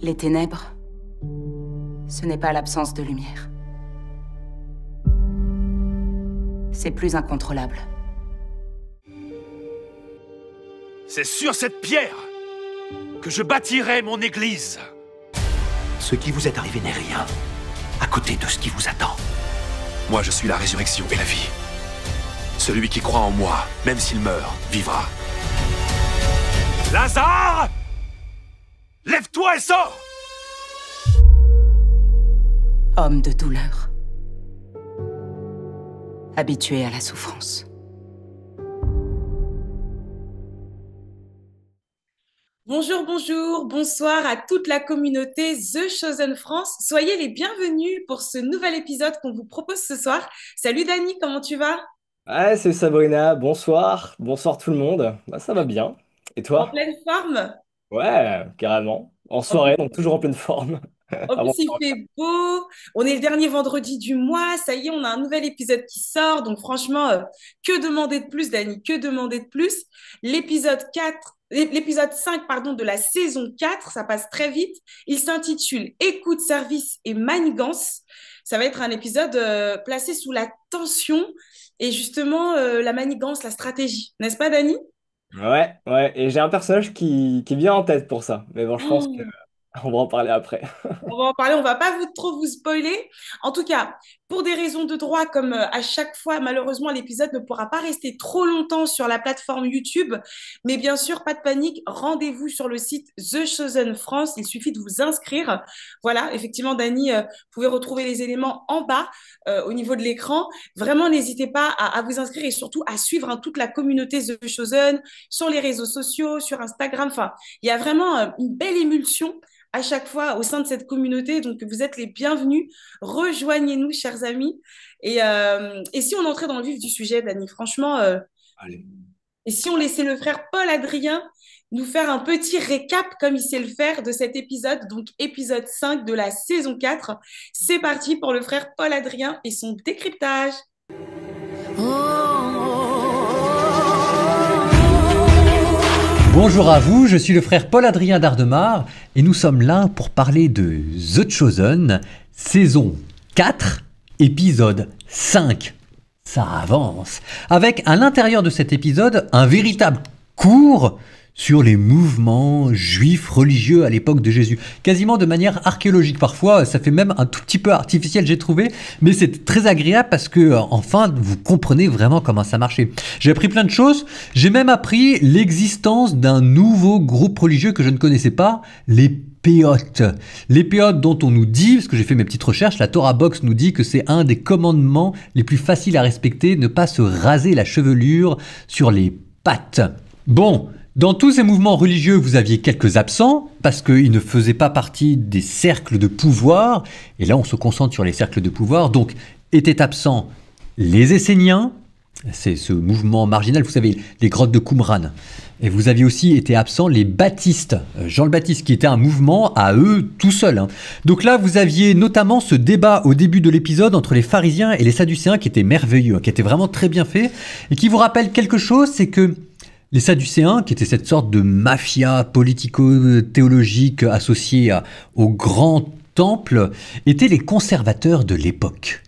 Les ténèbres, ce n'est pas l'absence de lumière. C'est plus incontrôlable. C'est sur cette pierre que je bâtirai mon église. Ce qui vous est arrivé n'est rien à côté de ce qui vous attend. Moi, je suis la résurrection et la vie. Celui qui croit en moi, même s'il meurt, vivra. Lazare! Lève-toi et sors! Homme de douleur. Habitué à la souffrance. Bonjour, bonjour, bonsoir à toute la communauté The Chosen France. Soyez les bienvenus pour ce nouvel épisode qu'on vous propose ce soir. Salut Dani, comment tu vas? Ouais, c'est Sabrina, bonsoir, bonsoir tout le monde. Bah, ça va bien. Et En toi? pleine forme? Ouais, carrément. En En soirée, donc toujours en pleine forme. En plus, Avant- il fait beau. On est le dernier vendredi du mois. Ça y est, on a un nouvel épisode qui sort. Donc, franchement, que demander de plus, Dani? Que demander de plus? L'épisode 5, pardon, de la saison 4, ça passe très vite. Il s'intitule Écoute, service et manigance. Ça va être un épisode placé sous la tension et justement la manigance, la stratégie. N'est-ce pas, Dani? Ouais, ouais, et j'ai un personnage qui vient en tête pour ça. Mais bon, je pense que Oh. on va en parler après. On va en parler, on va pas trop vous spoiler. En tout cas, pour des raisons de droit, comme à chaque fois, malheureusement, l'épisode ne pourra pas rester trop longtemps sur la plateforme YouTube. Mais bien sûr, pas de panique, rendez-vous sur le site The Chosen France. Il suffit de vous inscrire. Voilà, effectivement, Dani, vous pouvez retrouver les éléments en bas au niveau de l'écran. Vraiment, n'hésitez pas à vous inscrire et surtout à suivre toute la communauté The Chosen sur les réseaux sociaux, sur Instagram. Enfin, il y a vraiment une belle émulsion à chaque fois au sein de cette communauté. Donc, vous êtes les bienvenus. Rejoignez-nous, chers amis. Et si on entrait dans le vif du sujet, Dani, franchement, Allez. et si on laissait le frère Paul-Adrien nous faire un petit récap, comme il sait le faire, de cet épisode, donc épisode 5 de la saison 4. C'est parti pour le frère Paul-Adrien et son décryptage. Bonjour à vous, je suis le frère Paul-Adrien d'Ardemar et nous sommes là pour parler de The Chosen, saison 4, épisode 5. Ça avance. Avec à l'intérieur de cet épisode un véritable cours sur les mouvements juifs religieux à l'époque de Jésus. Quasiment de manière archéologique parfois, ça fait même un tout petit peu artificiel j'ai trouvé, mais c'est très agréable parce que enfin vous comprenez vraiment comment ça marchait. J'ai appris plein de choses, j'ai même appris l'existence d'un nouveau groupe religieux que je ne connaissais pas, les Péotes. Les Péotes dont on nous dit, parce que j'ai fait mes petites recherches, la Torah Box nous dit que c'est un des commandements les plus faciles à respecter, ne pas se raser la chevelure sur les pattes. Bon, dans tous ces mouvements religieux, vous aviez quelques absents, parce qu'ils ne faisaient pas partie des cercles de pouvoir, et là on se concentre sur les cercles de pouvoir, donc étaient absents les Esséniens, c'est ce mouvement marginal, vous savez, les grottes de Qumran. Et vous aviez aussi été absents les baptistes, Jean le Baptiste, qui était un mouvement à eux tout seuls. Donc là, vous aviez notamment ce débat au début de l'épisode entre les pharisiens et les sadducéens qui était merveilleux, qui était vraiment très bien fait, et qui vous rappelle quelque chose, c'est que les sadducéens, qui étaient cette sorte de mafia politico-théologique associée au grand temple, étaient les conservateurs de l'époque.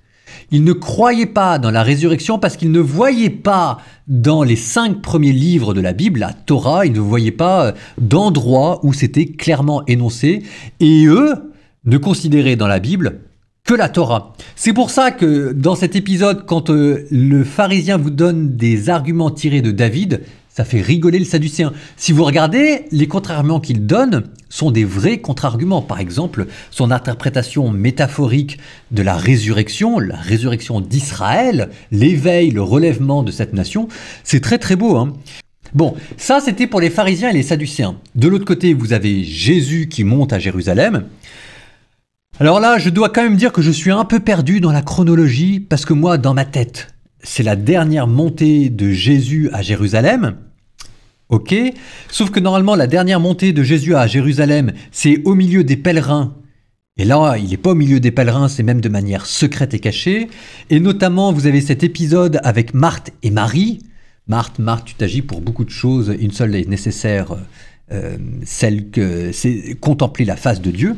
Ils ne croyaient pas dans la résurrection parce qu'ils ne voyaient pas dans les 5 premiers livres de la Bible, la Torah, ils ne voyaient pas d'endroit où c'était clairement énoncé. Et eux ne considéraient dans la Bible que la Torah. C'est pour ça que dans cet épisode, quand le pharisien vous donne des arguments tirés de David, ça fait rigoler le sadducéen. Si vous regardez, les contre-arguments qu'il donne sont des vrais contre-arguments. Par exemple, son interprétation métaphorique de la résurrection d'Israël, l'éveil, le relèvement de cette nation, c'est très très beau, hein. Bon, ça c'était pour les pharisiens et les sadducéens. De l'autre côté, vous avez Jésus qui monte à Jérusalem. Alors là, je dois quand même dire que je suis un peu perdu dans la chronologie, parce que moi, dans ma tête, c'est la dernière montée de Jésus à Jérusalem. Ok, sauf que normalement, la dernière montée de Jésus à Jérusalem, c'est au milieu des pèlerins. Et là, il n'est pas au milieu des pèlerins, c'est même de manière secrète et cachée. Et notamment, vous avez cet épisode avec Marthe et Marie. Marthe, tu t'agis pour beaucoup de choses, une seule est nécessaire, celle que c'est contempler la face de Dieu.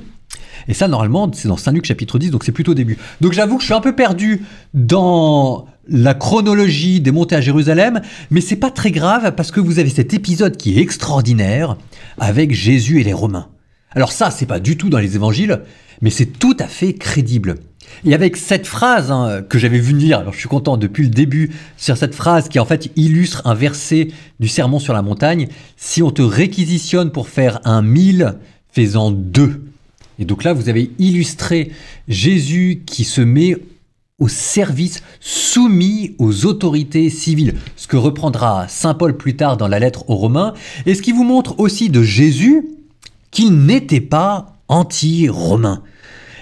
Et ça, normalement, c'est dans Saint Luc chapitre 10, donc c'est plutôt au début. Donc j'avoue que je suis un peu perdu dans la chronologie des montées à Jérusalem, mais c'est pas très grave parce que vous avez cet épisode qui est extraordinaire avec Jésus et les Romains. Alors ça, c'est pas du tout dans les évangiles, mais c'est tout à fait crédible. Et avec cette phrase que j'avais vu venir, alors je suis content depuis le début, sur cette phrase qui en fait illustre un verset du Sermon sur la montagne, si on te réquisitionne pour faire 1 000, fais-en 2. Et donc là, vous avez illustré Jésus qui se met au service, soumis aux autorités civiles, ce que reprendra saint Paul plus tard dans la lettre aux Romains, et ce qui vous montre aussi de Jésus qu'il n'était pas anti-romain.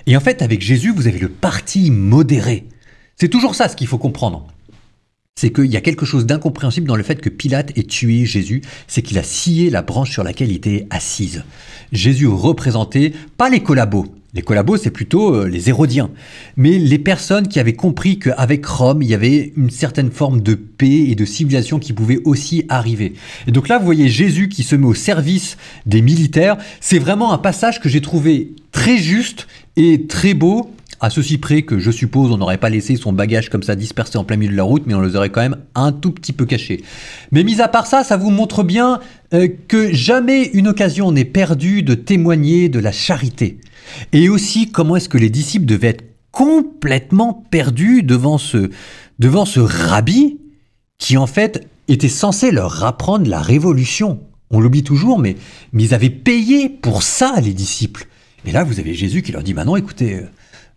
Et en fait, avec Jésus, vous avez le parti modéré. C'est toujours ça ce qu'il faut comprendre. C'est qu'il y a quelque chose d'incompréhensible dans le fait que Pilate ait tué Jésus, c'est qu'il a scié la branche sur laquelle il était assise. Jésus représentait pas les collabos. Les collabos, c'est plutôt les Hérodiens. Mais les personnes qui avaient compris qu'avec Rome, il y avait une certaine forme de paix et de civilisation qui pouvait aussi arriver. Et donc là, vous voyez Jésus qui se met au service des militaires. C'est vraiment un passage que j'ai trouvé très juste et très beau, à ceci près que je suppose on n'aurait pas laissé son bagage comme ça dispersé en plein milieu de la route, mais on les aurait quand même un tout petit peu cachés. Mais mis à part ça, ça vous montre bien que jamais une occasion n'est perdue de témoigner de la charité. Et aussi comment est-ce que les disciples devaient être complètement perdus devant ce rabbi qui en fait était censé leur apprendre la révolution. On l'oublie toujours, mais ils avaient payé pour ça, les disciples. Et là, vous avez Jésus qui leur dit, non, écoutez,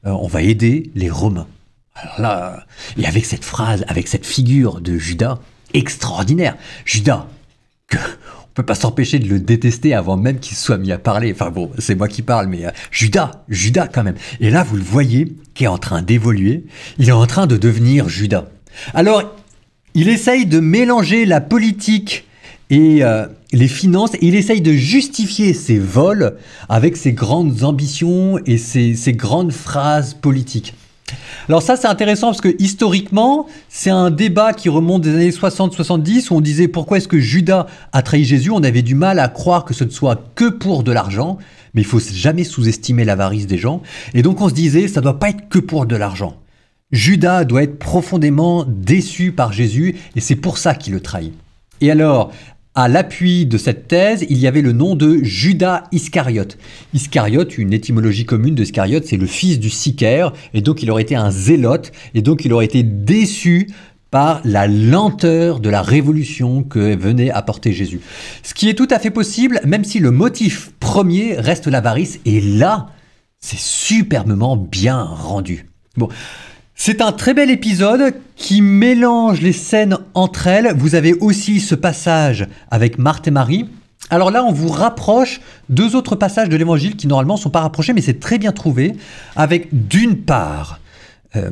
on va aider les Romains. Alors là, et avec cette phrase, avec cette figure de Judas, extraordinaire. Judas, on peut pas s'empêcher de le détester avant même qu'il soit mis à parler. Enfin bon, c'est moi qui parle, mais Judas quand même. Et là, vous le voyez, qui est en train d'évoluer. Il est en train de devenir Judas. Alors, il essaye de mélanger la politique et les finances, et il essaye de justifier ses vols avec ses grandes ambitions et ses grandes phrases politiques. Alors ça, c'est intéressant parce que historiquement, c'est un débat qui remonte des années 60-70 où on disait pourquoi est-ce que Judas a trahi Jésus. On avait du mal à croire que ce ne soit que pour de l'argent, mais il faut jamais sous-estimer l'avarice des gens. Et donc on se disait, ça doit pas être que pour de l'argent. Judas doit être profondément déçu par Jésus et c'est pour ça qu'il le trahit. Et alors, à l'appui de cette thèse, il y avait le nom de Judas Iscariote. Iscariote, une étymologie commune de Iscariote, c'est le fils du Sicaire, et donc il aurait été un zélote, et donc il aurait été déçu par la lenteur de la révolution que venait apporter Jésus. Ce qui est tout à fait possible, même si le motif premier reste l'avarice, et là, c'est superbement bien rendu. Bon. C'est un très bel épisode qui mélange les scènes entre elles. Vous avez aussi ce passage avec Marthe et Marie. Alors là, on vous rapproche deux autres passages de l'évangile qui normalement ne sont pas rapprochés, mais c'est très bien trouvé, avec d'une part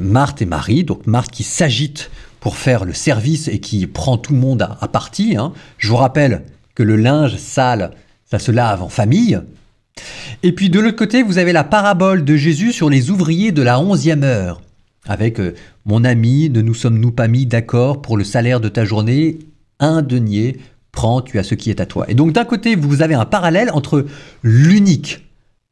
Marthe et Marie, donc Marthe qui s'agite pour faire le service et qui prend tout le monde à partie. Je vous rappelle que le linge sale, ça se lave en famille. Et puis de l'autre côté, vous avez la parabole de Jésus sur les ouvriers de la 11e heure. Avec mon ami, ne nous sommes-nous pas mis d'accord pour le salaire de ta journée, 1 denier, prends, tu as ce qui est à toi. Et donc d'un côté, vous avez un parallèle entre l'unique,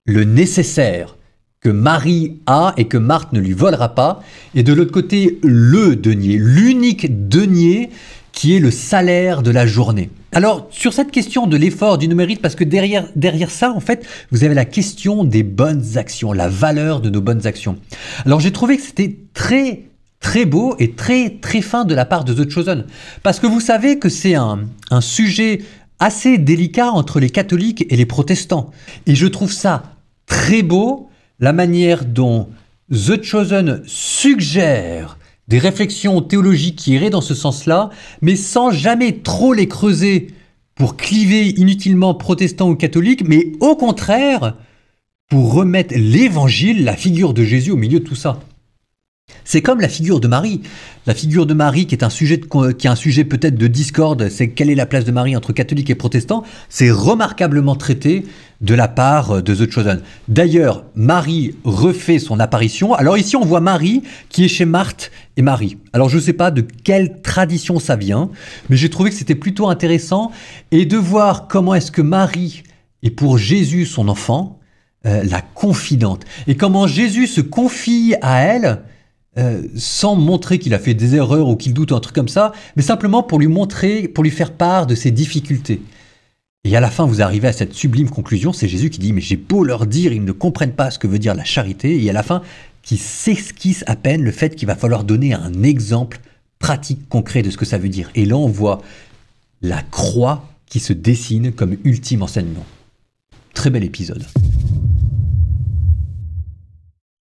le nécessaire que Marie a et que Marthe ne lui volera pas, et de l'autre côté, le denier, l'unique denier qui est le salaire de la journée. Alors, sur cette question de l'effort, du mérite, parce que derrière ça, en fait, vous avez la question des bonnes actions, la valeur de nos bonnes actions. Alors, j'ai trouvé que c'était très, très beau et très, très fin de la part de The Chosen. Parce que vous savez que c'est un sujet assez délicat entre les catholiques et les protestants. Et je trouve ça très beau, la manière dont The Chosen suggère des réflexions théologiques qui iraient dans ce sens-là, mais sans jamais trop les creuser pour cliver inutilement protestants ou catholiques, mais au contraire, pour remettre l'évangile, la figure de Jésus au milieu de tout ça. C'est comme la figure de Marie. La figure de Marie qui est qui est un sujet peut-être de discorde, c'est quelle est la place de Marie entre catholiques et protestants, c'est remarquablement traité de la part de The Chosen. D'ailleurs, Marie refait son apparition. Alors ici, on voit Marie qui est chez Marthe et Marie. Alors je ne sais pas de quelle tradition ça vient, mais j'ai trouvé que c'était plutôt intéressant et de voir comment est-ce que Marie est pour Jésus son enfant, la confidente, et comment Jésus se confie à elle sans montrer qu'il a fait des erreurs ou qu'il doute ou un truc comme ça, mais simplement pour lui montrer, pour lui faire part de ses difficultés. Et à la fin, vous arrivez à cette sublime conclusion, c'est Jésus qui dit « Mais j'ai beau leur dire, ils ne comprennent pas ce que veut dire la charité », et à la fin, qui s'esquisse à peine le fait qu'il va falloir donner un exemple pratique, concret de ce que ça veut dire. Et là, on voit la croix qui se dessine comme ultime enseignement. Très bel épisode.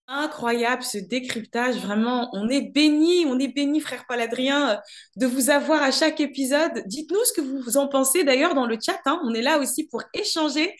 Incroyable ce décryptage, vraiment, on est béni, frère Paul-Adrien, de vous avoir à chaque épisode. Dites-nous ce que vous en pensez d'ailleurs dans le chat, hein. On est là aussi pour échanger.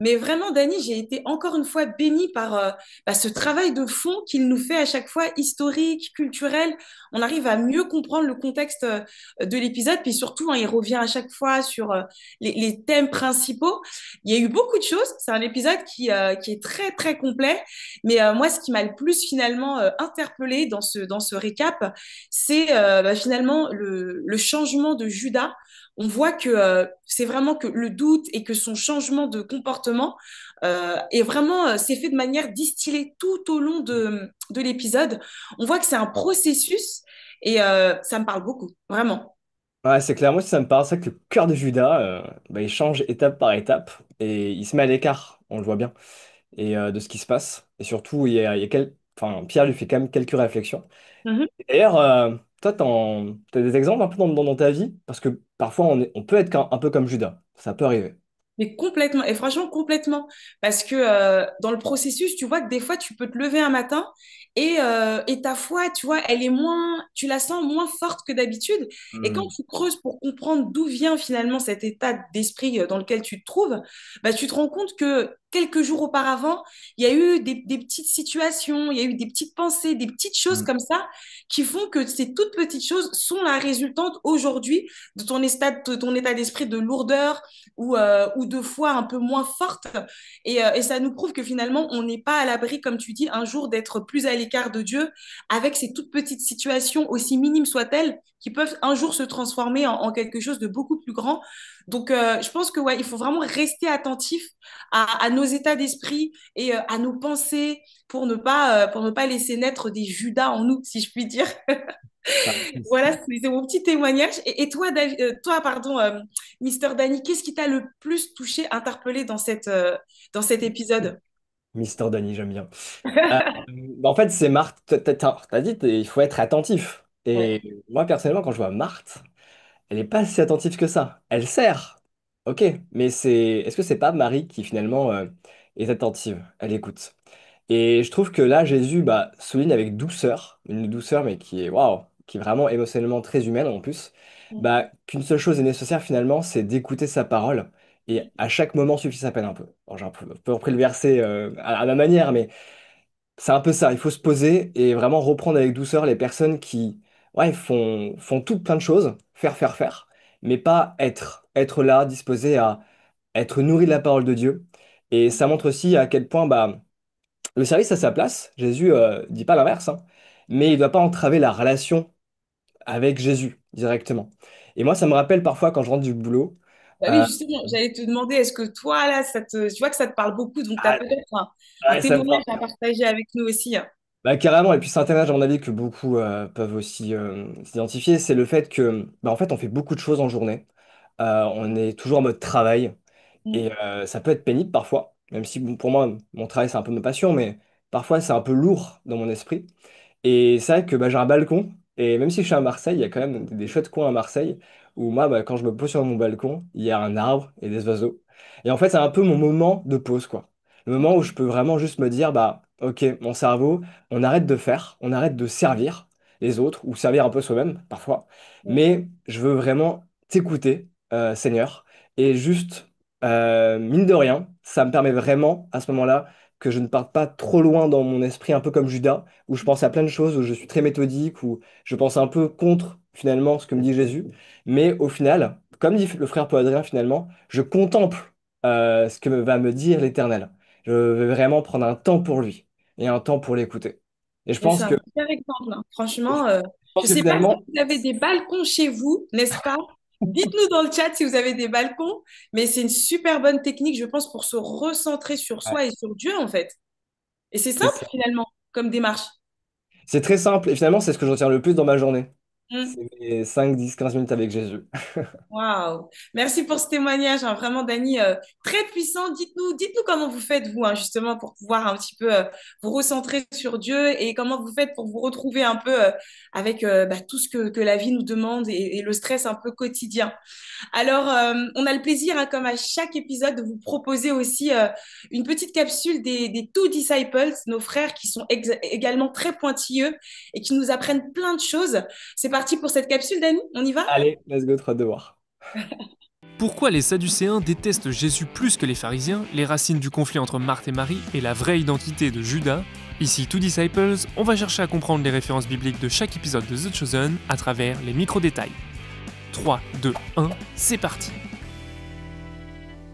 Mais vraiment, Dany, j'ai été encore une fois bénie par ce travail de fond qu'il nous fait à chaque fois, historique, culturel. On arrive à mieux comprendre le contexte de l'épisode, puis surtout, hein, il revient à chaque fois sur les thèmes principaux. Il y a eu beaucoup de choses. C'est un épisode qui est très, très complet. Mais moi, ce qui m'a le plus finalement interpellée dans ce récap, c'est finalement le changement de Judas. On voit que c'est vraiment que le doute et que son changement de comportement est vraiment c'est fait de manière distillée tout au long de l'épisode. On voit que c'est un processus et ça me parle beaucoup, vraiment. Ouais, c'est clair, moi aussi ça me parle, c'est que le cœur de Judas, il change étape par étape et il se met à l'écart, on le voit bien, et de ce qui se passe. Et surtout, enfin, Pierre lui fait quand même quelques réflexions. Mhm. D'ailleurs, toi, t'as des exemples un peu dans ta vie? Parce que parfois, on peut être un peu comme Judas. Ça peut arriver. Mais complètement, et franchement complètement, parce que dans le processus, tu vois que des fois, tu peux te lever un matin et ta foi, tu vois, elle est moins, tu la sens moins forte que d'habitude. Et quand Hmm. tu creuses pour comprendre d'où vient finalement cet état d'esprit dans lequel tu te trouves, bah, tu te rends compte que quelques jours auparavant, il y a eu des petites situations, il y a eu des petites pensées, des petites choses Hmm. comme ça qui font que ces toutes petites choses sont la résultante aujourd'hui de ton état d'esprit de lourdeur ou de foi un peu moins forte. Et ça nous prouve que finalement, on n'est pas à l'abri, comme tu dis, un jour d'être plus à l'écart de Dieu avec ces toutes petites situations, aussi minimes soient-elles, qui peuvent un jour se transformer en quelque chose de beaucoup plus grand. Donc, je pense que ouais, il faut vraiment rester attentif à nos états d'esprit et à nos pensées pour ne pas laisser naître des Judas en nous, si je puis dire. Ah, Voilà, c'est mon petit témoignage. Et toi, toi, pardon, Mister Danny, qu'est-ce qui t'a le plus touché, interpellé dans cet épisode? Mister Danny, j'aime bien. Euh, En fait, c'est Marthe. T'as dit, il faut être attentif. Ouais. Et moi, personnellement, quand je vois Marthe, elle n'est pas si attentive que ça. Elle sert. Ok, mais est-ce que c'est pas Marie qui finalement est attentive? Elle écoute. Et je trouve que là, Jésus souligne avec douceur, une douceur, mais qui est waouh, qui est vraiment émotionnellement très humaine en plus, qu'une seule chose est nécessaire finalement, c'est d'écouter sa parole. Et à chaque moment suffit sa peine un peu. Alors, j'ai un peu repris le verset à ma manière, mais c'est un peu ça. Il faut se poser et vraiment reprendre avec douceur les personnes qui ouais, font tout plein de choses, faire, mais pas être. Être là, disposé à être nourri de la parole de Dieu. Et ça montre aussi à quel point le service a sa place, Jésus dit pas l'inverse, hein, mais il ne doit pas entraver la relation avec Jésus directement. Et moi, ça me rappelle parfois quand je rentre du boulot. Bah oui, euh, justement, j'allais te demander, est-ce que toi, là, je vois que ça te parle beaucoup, donc tu as ah, peut-être un ouais, ça me témoignage parle. à partager avec nous aussi, hein. Carrément, et puis c'est un témoignage, à mon avis, que beaucoup peuvent aussi s'identifier, c'est le fait que, en fait, on fait beaucoup de choses en journée. On est toujours en mode travail, Mm. et ça peut être pénible parfois, même si bon, pour moi, mon travail, c'est un peu ma passion, mais parfois, c'est un peu lourd dans mon esprit. Et c'est vrai que j'ai un balcon, et même si je suis à Marseille, il y a quand même des chouettes coins à Marseille, où moi, quand je me pose sur mon balcon, il y a un arbre et des oiseaux. Et en fait, c'est un peu mon moment de pause, quoi. Le moment où je peux vraiment juste me dire, ok, mon cerveau, on arrête de faire, on arrête de servir les autres, ou servir un peu soi-même, parfois, mais je veux vraiment t'écouter, Seigneur, et juste, mine de rien, ça me permet vraiment, à ce moment-là, que je ne parte pas trop loin dans mon esprit, un peu comme Judas, où je pense à plein de choses, où je suis très méthodique, où je pense un peu contre finalement ce que me dit Jésus. Mais au final, comme dit le frère Paul Adrien, finalement, je contemple ce que va me dire l'Éternel. Je vais vraiment prendre un temps pour lui et un temps pour l'écouter. Et Mais c'est un super exemple, hein. Franchement, je je pense ne que sais pas si finalement, vous avez des balcons chez vous, n'est-ce pas? Dites-nous dans le chat si vous avez des balcons, mais c'est une super bonne technique, je pense, pour se recentrer sur ouais, soi et sur Dieu, en fait. Et c'est c'est simple, ça. finalement, comme démarche. C'est très simple et finalement, c'est ce que je retiens le plus dans ma journée. Hmm. C'est mes 5, 10, 15 minutes avec Jésus. Waouh! Merci pour ce témoignage, hein. Vraiment, Dani, très puissant. Dites-nous comment vous faites, vous, hein, justement, pour pouvoir un petit peu vous recentrer sur Dieu et comment vous faites pour vous retrouver un peu avec tout ce que la vie nous demande et le stress un peu quotidien. Alors, on a le plaisir, hein, comme à chaque épisode, de vous proposer aussi une petite capsule des Two Disciples, nos frères qui sont également très pointilleux et qui nous apprennent plein de choses. C'est parti pour cette capsule, Dani? On y va? Allez, let's go, trop de devoirs. Pourquoi les Sadducéens détestent Jésus plus que les pharisiens, les racines du conflit entre Marthe et Marie et la vraie identité de Judas? Ici Two Disciples, on va chercher à comprendre les références bibliques de chaque épisode de The Chosen à travers les micro-détails. 3, 2, 1, c'est parti!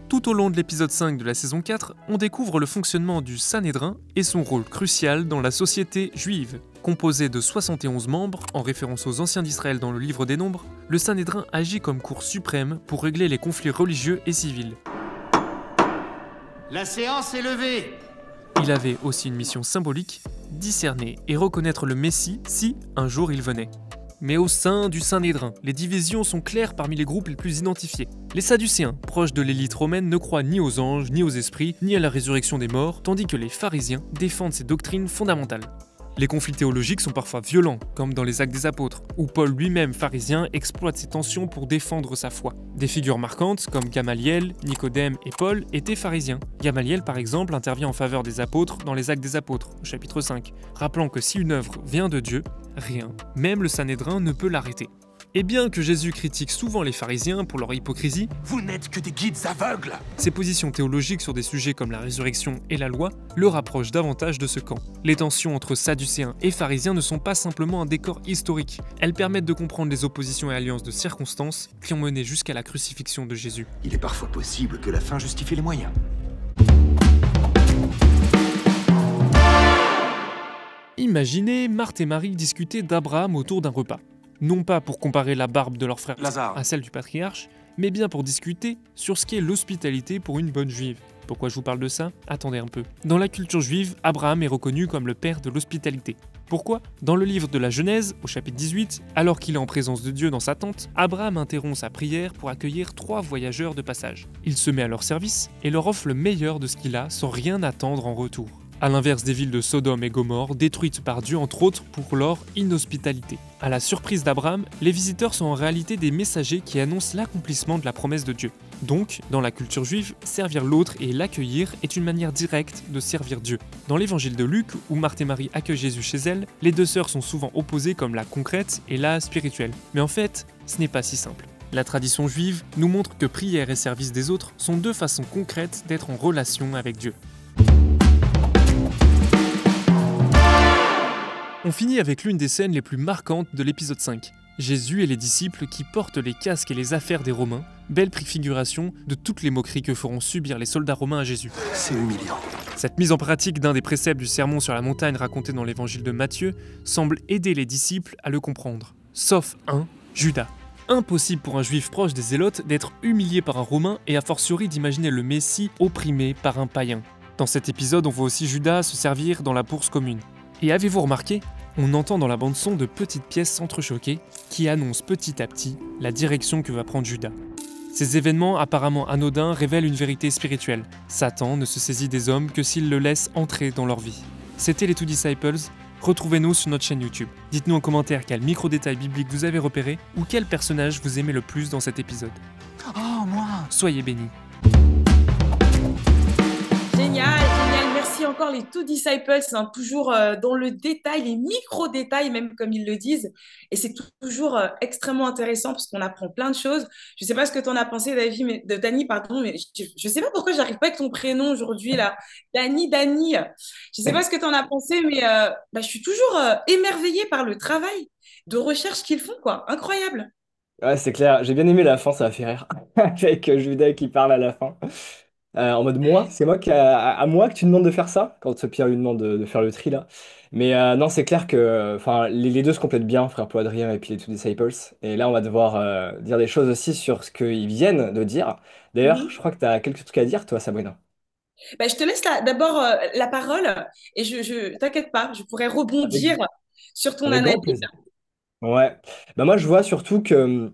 Tout au long de l'épisode 5 de la saison 4, on découvre le fonctionnement du Sanhédrin et son rôle crucial dans la société juive. Composé de 71 membres, en référence aux anciens d'Israël dans le livre des Nombres, le Sanhédrin agit comme cour suprême pour régler les conflits religieux et civils. La séance est levée. Il avait aussi une mission symbolique, discerner et reconnaître le Messie si un jour il venait. Mais au sein du Sanhédrin, les divisions sont claires parmi les groupes les plus identifiés. Les Sadducéens, proches de l'élite romaine, ne croient ni aux anges, ni aux esprits, ni à la résurrection des morts, tandis que les pharisiens défendent ces doctrines fondamentales. Les conflits théologiques sont parfois violents, comme dans les Actes des Apôtres, où Paul lui-même pharisien exploite ces tensions pour défendre sa foi. Des figures marquantes, comme Gamaliel, Nicodème et Paul, étaient pharisiens. Gamaliel, par exemple, intervient en faveur des apôtres dans les Actes des Apôtres, au chapitre 5, rappelant que si une œuvre vient de Dieu, rien, même le Sanhédrin ne peut l'arrêter. Et bien que Jésus critique souvent les pharisiens pour leur hypocrisie, Vous n'êtes que des guides aveugles. ses positions théologiques sur des sujets comme la résurrection et la loi le rapprochent davantage de ce camp. Les tensions entre sadducéens et pharisiens ne sont pas simplement un décor historique, elles permettent de comprendre les oppositions et alliances de circonstances qui ont mené jusqu'à la crucifixion de Jésus. Il est parfois possible que la fin justifie les moyens. Imaginez Marthe et Marie discuter d'Abraham autour d'un repas. Non pas pour comparer la barbe de leur frère Lazare. à celle du patriarche, mais bien pour discuter sur ce qu'est l'hospitalité pour une bonne juive. Pourquoi je vous parle de ça? Attendez un peu. Dans la culture juive, Abraham est reconnu comme le père de l'hospitalité. Pourquoi? Dans le livre de la Genèse, au chapitre 18, alors qu'il est en présence de Dieu dans sa tente, Abraham interrompt sa prière pour accueillir 3 voyageurs de passage. Il se met à leur service et leur offre le meilleur de ce qu'il a sans rien attendre en retour. À l'inverse des villes de Sodome et Gomorrhe, détruites par Dieu entre autres pour leur inhospitalité. À la surprise d'Abraham, les visiteurs sont en réalité des messagers qui annoncent l'accomplissement de la promesse de Dieu. Donc, dans la culture juive, servir l'autre et l'accueillir est une manière directe de servir Dieu. Dans l'évangile de Luc, où Marthe et Marie accueillent Jésus chez elles, les deux sœurs sont souvent opposées comme la concrète et la spirituelle. Mais en fait, ce n'est pas si simple. La tradition juive nous montre que prière et service des autres sont 2 façons concrètes d'être en relation avec Dieu. On finit avec l'une des scènes les plus marquantes de l'épisode 5. Jésus et les disciples qui portent les casques et les affaires des Romains, belle préfiguration de toutes les moqueries que feront subir les soldats romains à Jésus. C'est humiliant. Cette mise en pratique d'un des préceptes du sermon sur la montagne raconté dans l'évangile de Matthieu semble aider les disciples à le comprendre. Sauf un, Judas. Impossible pour un juif proche des Zélotes d'être humilié par un Romain et a fortiori d'imaginer le Messie opprimé par un païen. Dans cet épisode, on voit aussi Judas se servir dans la bourse commune. Et avez-vous remarqué? On entend dans la bande-son de petites pièces s'entrechoquer qui annoncent petit à petit la direction que va prendre Judas. Ces événements apparemment anodins révèlent une vérité spirituelle. Satan ne se saisit des hommes que s'ils le laissent entrer dans leur vie. C'était les Two Disciples. Retrouvez-nous sur notre chaîne YouTube. Dites-nous en commentaire quel micro-détail biblique vous avez repéré ou quel personnage vous aimez le plus dans cet épisode. Oh, moi. Soyez bénis. Génial, génial. Merci encore les Two Disciples, hein, toujours dans le détail, les micro-détails, même comme ils le disent. Et c'est toujours extrêmement intéressant parce qu'on apprend plein de choses. Je ne sais pas ce que tu en as pensé, David, de Dani, pardon, mais je ne sais pas pourquoi j'arrive pas avec ton prénom aujourd'hui, là. Dani. Je ne sais pas ce que tu en as pensé, mais bah, je suis toujours émerveillée par le travail de recherche qu'ils font, quoi. Incroyable. Ouais, c'est clair. J'ai bien aimé la fin, ça m'a fait rire. Avec Judas qui parle à la fin. En mode moi, c'est moi à moi que tu demandes de faire ça, quand Pierre lui demande de faire le tri là. Mais non, c'est clair que enfin, les deux se complètent bien, Frère Paul Adrien et puis les Two Disciples. Et là, on va devoir dire des choses aussi sur ce qu'ils viennent de dire. D'ailleurs, je Mhm. crois que tu as quelques trucs à dire, toi, Sabrina. Bah, je te laisse d'abord la parole et je t'inquiète pas, je pourrais Avec, rebondir sur ton avec grand analyse. plaisir. Ouais. Bah, moi, je vois surtout que.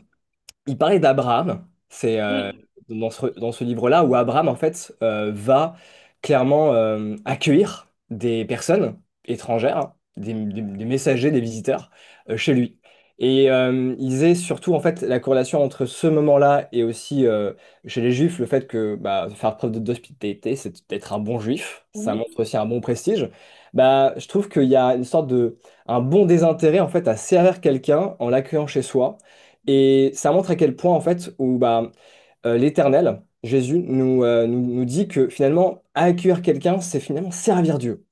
Il parlait d'Abraham, c'est Mm. dans ce livre-là où Abraham en fait va clairement accueillir des personnes étrangères, hein, des messagers, des visiteurs chez lui. Et il disait surtout en fait la corrélation entre ce moment-là et aussi chez les Juifs le fait que bah, faire preuve d'hospitalité, c'est d'être un bon Juif, ça Oui. montre aussi un bon prestige. Bah, je trouve qu'il y a une sorte de un bon désintérêt en fait à servir quelqu'un en l'accueillant chez soi et ça montre à quel point, en fait, où bah, l'Éternel, Jésus, nous dit que finalement, accueillir quelqu'un, c'est finalement servir Dieu.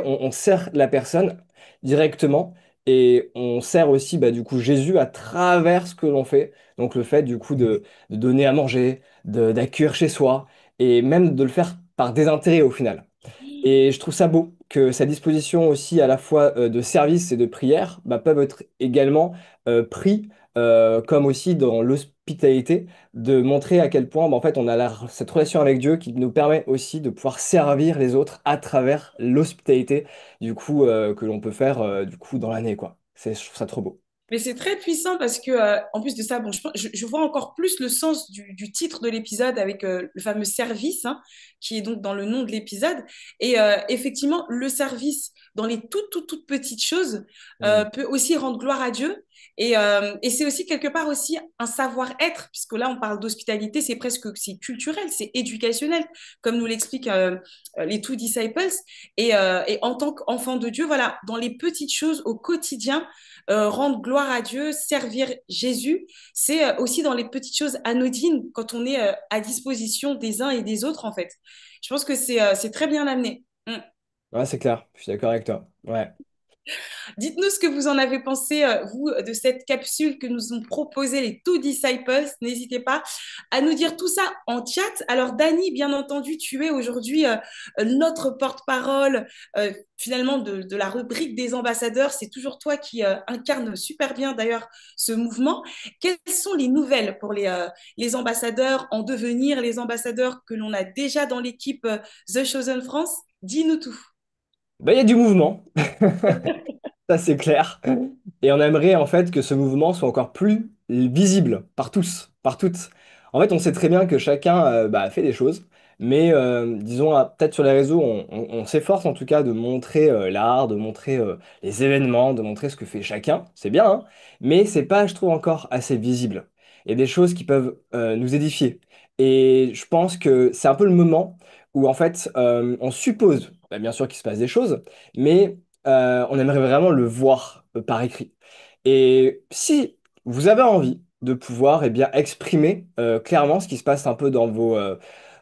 On sert la personne directement et on sert aussi, bah, du coup, Jésus à travers ce que l'on fait. Donc, le fait, du coup, de donner à manger, d'accueillir chez soi et même de le faire par désintérêt au final. Et je trouve ça beau que sa disposition aussi à la fois de service et de prière bah, peuvent être également pris comme aussi dans l'hospitalité, de montrer à quel point bah, en fait, on a cette relation avec Dieu qui nous permet aussi de pouvoir servir les autres à travers l'hospitalité du coup que l'on peut faire du coup dans l'année quoi. Je trouve ça trop beau. Mais c'est très puissant parce que, en plus de ça, bon, je vois encore plus le sens du titre de l'épisode avec le fameux service, hein, qui est donc dans le nom de l'épisode. Et effectivement, le service dans les toutes petites choses Mm. peut aussi rendre gloire à Dieu. Et c'est aussi quelque part aussi un savoir-être, puisque là, on parle d'hospitalité, c'est culturel, c'est éducationnel, comme nous l'expliquent les Two Disciples. Et en tant qu'enfant de Dieu, voilà, dans les petites choses au quotidien, rendre gloire à Dieu, servir Jésus, c'est aussi dans les petites choses anodines quand on est à disposition des uns et des autres, en fait. Je pense que c'est très bien amené. Mm. Ouais, c'est clair, je suis d'accord avec toi. Ouais. Dites-nous ce que vous en avez pensé, vous, de cette capsule que nous ont proposé les Two Disciples. N'hésitez pas à nous dire tout ça en chat. Alors, Dani, bien entendu, tu es aujourd'hui notre porte-parole finalement de la rubrique des ambassadeurs. C'est toujours toi qui incarne super bien d'ailleurs ce mouvement. Quelles sont les nouvelles pour les ambassadeurs en devenir, les ambassadeurs que l'on a déjà dans l'équipe The Chosen France? Dis-nous tout. Bah, il y a du mouvement, ça c'est clair. Et on aimerait en fait que ce mouvement soit encore plus visible par tous, par toutes. En fait, on sait très bien que chacun bah, fait des choses, mais disons, peut-être sur les réseaux, on s'efforce en tout cas de montrer l'art, de montrer les événements, de montrer ce que fait chacun. C'est bien, hein, mais c'est pas, je trouve, encore assez visible. Il y a des choses qui peuvent nous édifier. Et je pense que c'est un peu le moment où en fait, on suppose, bah, bien sûr qu'il se passe des choses, mais on aimerait vraiment le voir par écrit. Et si vous avez envie de pouvoir eh bien, exprimer clairement ce qui se passe un peu dans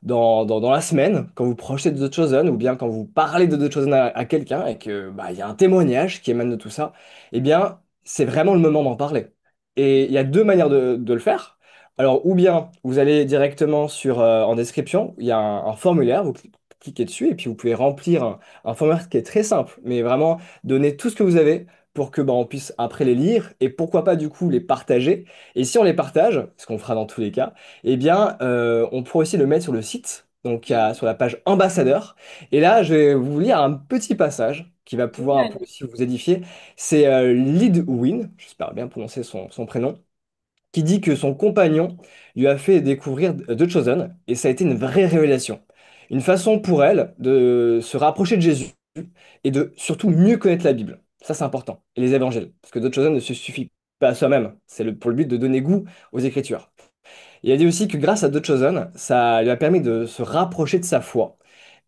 dans la semaine, quand vous projetez de The Chosen, ou bien quand vous parlez de The Chosen à quelqu'un, et que bah, il y a un témoignage qui émane de tout ça, eh bien, c'est vraiment le moment d'en parler. Et il y a deux manières de le faire. Alors, ou bien vous allez directement en description, il y a un formulaire, vous cliquez dessus, et puis vous pouvez remplir un formulaire qui est très simple, mais vraiment donner tout ce que vous avez pour que bah, on puisse après les lire et pourquoi pas du coup les partager. Et si on les partage, ce qu'on fera dans tous les cas, eh bien on pourra aussi le mettre sur le site, donc sur la page ambassadeur. Et là, je vais vous lire un petit passage qui va pouvoir un peu Génial. aussi vous édifier. C'est Lidwin, j'espère bien prononcer son prénom, qui dit que son compagnon lui a fait découvrir The Chosen et ça a été une vraie révélation. Une façon pour elle de se rapprocher de Jésus et de surtout mieux connaître la Bible. Ça, c'est important. Et les évangiles. Parce que The Chosen ne se suffit pas à soi-même. C'est pour le but de donner goût aux Écritures. Il a dit aussi que grâce à The Chosen, ça lui a permis de se rapprocher de sa foi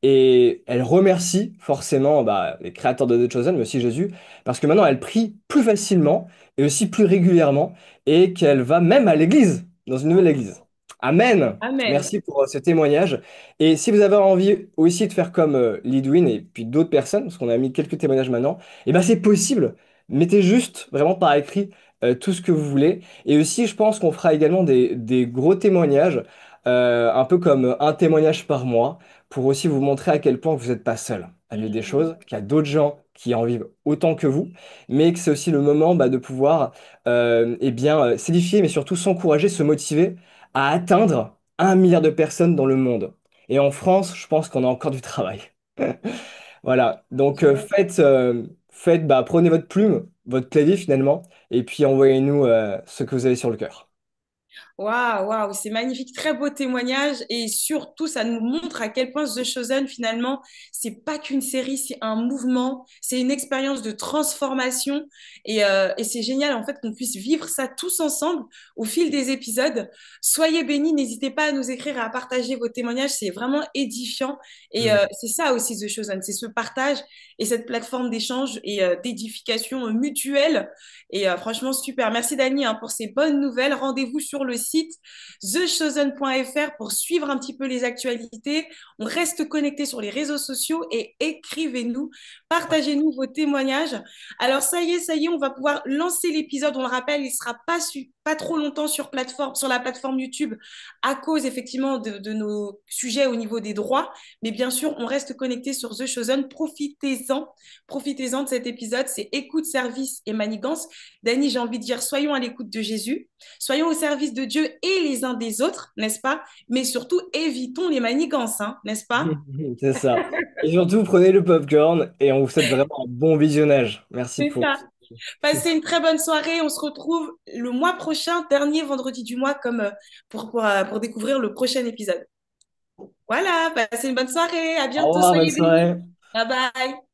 Et elle remercie forcément bah, les créateurs de The Chosen, mais aussi Jésus, parce que maintenant elle prie plus facilement et aussi plus régulièrement, et qu'elle va même à l'église, dans une nouvelle église. Amen. Amen. Merci pour ce témoignage. Et si vous avez envie aussi de faire comme Lidwin et puis d'autres personnes, parce qu'on a mis quelques témoignages maintenant, et ben c'est possible. Mettez juste vraiment par écrit tout ce que vous voulez. Et aussi, je pense qu'on fera également des gros témoignages, un peu comme un témoignage par mois, pour aussi vous montrer à quel point vous n'êtes pas seul à vivre des choses, qu'il y a d'autres gens qui en vivent autant que vous, mais que c'est aussi le moment bah, de pouvoir eh bien, s'édifier, mais surtout s'encourager, se motiver à atteindre 1 milliard de personnes dans le monde. Et en France, je pense qu'on a encore du travail. Voilà, donc faites, prenez votre plume, votre clavier finalement, et puis envoyez-nous ce que vous avez sur le cœur. Waouh, waouh, c'est magnifique, très beau témoignage et surtout ça nous montre à quel point The Chosen finalement c'est pas qu'une série, c'est un mouvement, c'est une expérience de transformation et c'est génial en fait qu'on puisse vivre ça tous ensemble au fil des épisodes. Soyez bénis, n'hésitez pas à nous écrire et à partager vos témoignages, c'est vraiment édifiant et Mm. c'est ça aussi The Chosen, c'est ce partage et cette plateforme d'échange et d'édification mutuelle et franchement, super. Merci Dani hein, pour ces bonnes nouvelles. Rendez-vous sur le site thechosen.fr pour suivre un petit peu les actualités. On reste connecté sur les réseaux sociaux et écrivez-nous, partagez-nous vos témoignages. Alors ça y est, on va pouvoir lancer l'épisode. On le rappelle, il ne sera pas trop longtemps sur la plateforme YouTube à cause effectivement de nos sujets au niveau des droits. Mais bien sûr, on reste connecté sur The Chosen. Profitez-en de cet épisode. C'est écoute, service et manigance. Dany, j'ai envie de dire, soyons à l'écoute de Jésus, soyons au service de Dieu et les uns des autres, n'est-ce pas? Mais surtout, évitons les manigances, hein, n'est-ce pas? C'est ça. Et surtout, prenez le popcorn et on vous souhaite vraiment un bon visionnage. Merci C'est pour... ça. Passez une très bonne soirée. On se retrouve le mois prochain, dernier vendredi du mois, comme pour découvrir le prochain épisode. Voilà, passez une bonne soirée. À Au bientôt. revoir, bonne Soyez bénis. soirée. Bye bye.